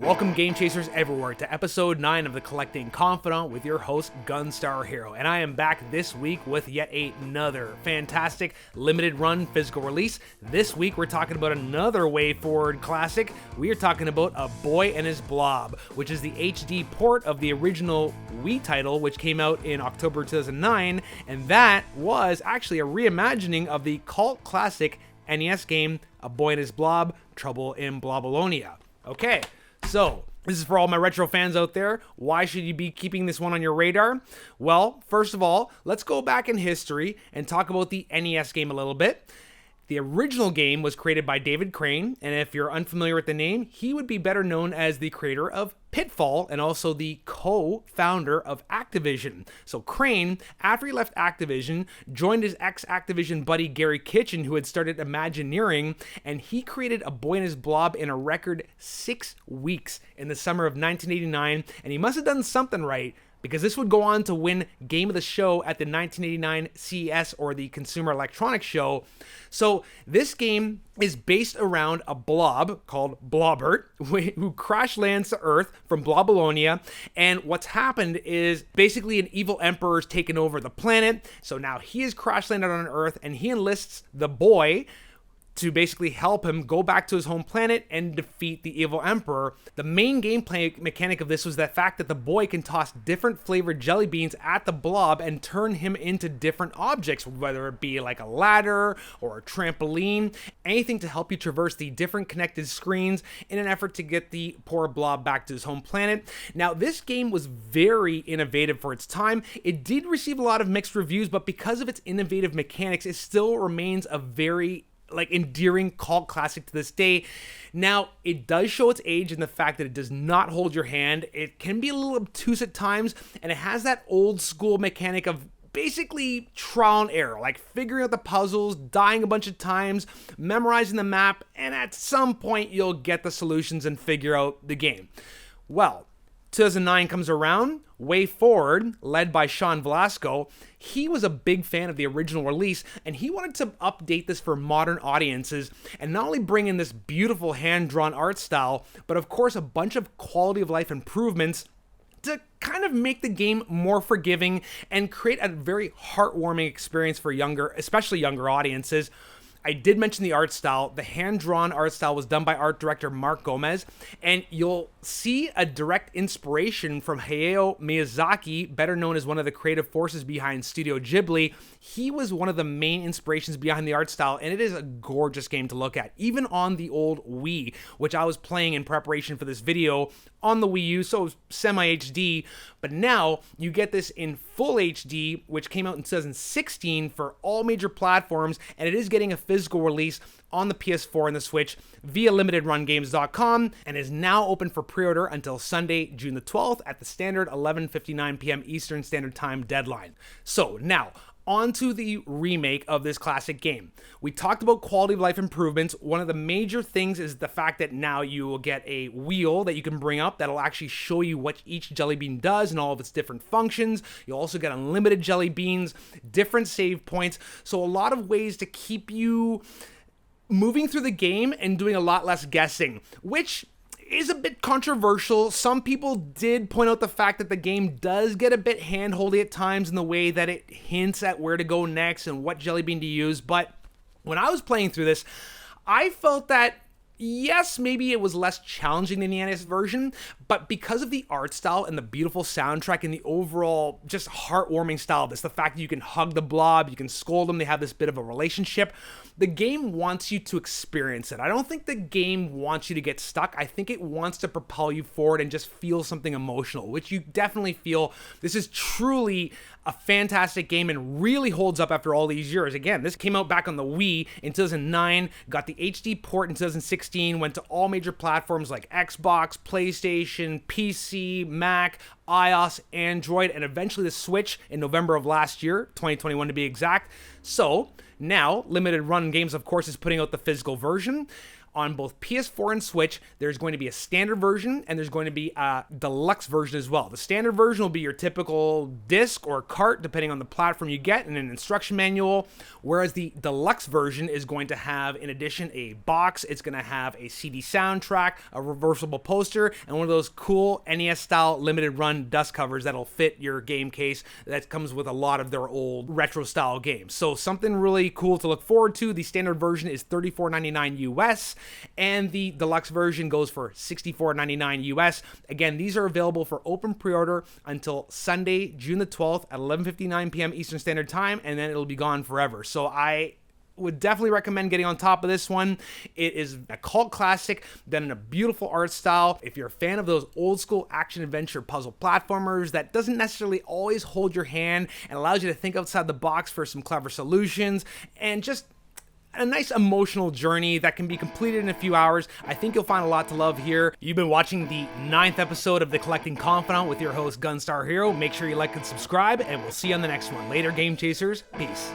Welcome, Game Chasers everywhere, to episode 9 of The Collecting Confidant with your host, GunstarHero. And I am back this week with yet another fantastic limited run physical release. This week, we're talking about another WayForward classic. We are talking about A Boy and His Blob, which is the HD port of the original Wii title, which came out in October 2009. And that was actually a reimagining of the cult classic NES game, A Boy and His Blob, Trouble in Blobolonia. Okay. So, this is for all my retro fans out there. Why should you be keeping this one on your radar? Well, first of all, let's go back in history and talk about the NES game a little bit. The original game was created by David Crane, and if you're unfamiliar with the name, he would be better known as the creator of Pitfall and also the co-founder of Activision. So Crane, after he left Activision, joined his ex-Activision buddy Gary Kitchen, who had started Imagineering, and he created A Boy and His Blob in a record 6 weeks in the summer of 1989, and he must have done something right, because this would go on to win Game of the Show at the 1989 CES, or the Consumer Electronics Show. So this game is based around a blob called Blobbert, who crash lands to Earth from Blobolonia, and what's happened is basically an evil emperor's taken over the planet, so now he has crash landed on Earth, and he enlists the boy to basically help him go back to his home planet and defeat the evil emperor. The main gameplay mechanic of this was the fact that the boy can toss different flavored jelly beans at the blob and turn him into different objects, whether it be like a ladder or a trampoline, anything to help you traverse the different connected screens in an effort to get the poor blob back to his home planet. Now, this game was very innovative for its time. It did receive a lot of mixed reviews, but because of its innovative mechanics, it still remains a very endearing cult classic to this day. Now, it does show its age in the fact that it does not hold your hand. It can be a little obtuse at times, and it has that old school mechanic of basically trial and error, like figuring out the puzzles, dying a bunch of times, memorizing the map, and at some point you'll get the solutions and figure out the game. Well, 2009 comes around. WayForward, led by Sean Velasco, he was a big fan of the original release, and he wanted to update this for modern audiences and not only bring in this beautiful hand-drawn art style, but of course a bunch of quality of life improvements to kind of make the game more forgiving and create a very heartwarming experience for especially younger audiences. I did mention the art style. The hand-drawn art style was done by art director Mark Gomez, and you'll see a direct inspiration from Hayao Miyazaki, better known as one of the creative forces behind Studio Ghibli. He was one of the main inspirations behind the art style, and it is a gorgeous game to look at, even on the old Wii, which I was playing in preparation for this video on the Wii U, so it was semi-HD, but now you get this in full HD, which came out in 2016 for all major platforms, and it is getting a physical release on the PS4 and the Switch via limitedrungames.com, and is now open for pre-order until Sunday, June the 12th at the standard 11:59 p.m. Eastern Standard Time deadline. So now, on to the remake of this classic game. We talked about quality of life improvements. One of the major things is the fact that now you will get a wheel that you can bring up that'll actually show you what each jelly bean does and all of its different functions. You'll also get unlimited jelly beans, different save points, so a lot of ways to keep you moving through the game and doing a lot less guessing, which is a bit controversial. Some people did point out the fact that the game does get a bit hand-holdy at times in the way that it hints at where to go next and what jelly bean to use, but when I was playing through this, I felt that yes, maybe it was less challenging than the NES version, but because of the art style and the beautiful soundtrack and the overall just heartwarming style of this, the fact that you can hug the blob, you can scold them, they have this bit of a relationship, the game wants you to experience it. I don't think the game wants you to get stuck. I think it wants to propel you forward and just feel something emotional, which you definitely feel. This is truly a fantastic game and really holds up after all these years. Again, this came out back on the Wii in 2009, got the HD port in 2016, went to all major platforms like Xbox, PlayStation, PC, Mac, iOS, Android, and eventually the Switch in November of last year, 2021 to be exact. So now, Limited Run Games, of course, is putting out the physical version. on both PS4 and Switch. There's going to be a standard version and there's going to be a deluxe version as well. The standard version will be your typical disc or cart, depending on the platform you get, and an instruction manual, whereas the deluxe version is going to have, in addition, a box. It's going to have a CD soundtrack, a reversible poster, and one of those cool NES-style limited run dust covers that'll fit your game case that comes with a lot of their old retro-style games. So something really cool to look forward to. The standard version is $34.99 US, and the deluxe version goes for $64.99 US. Again, these are available for open pre-order until Sunday, June the 12th at 11:59 p.m. Eastern Standard Time, and then it'll be gone forever. So I would definitely recommend getting on top of this one. It is a cult classic done in a beautiful art style. If you're a fan of those old school action adventure puzzle platformers that doesn't necessarily always hold your hand and allows you to think outside the box for some clever solutions and just a nice emotional journey that can be completed in a few hours, I think you'll find a lot to love here. You've been watching the 9th episode of The Collecting Confidant with your host, GunstarHero. Make sure you like and subscribe, and we'll see you on the next one. Later, Game Chasers. Peace.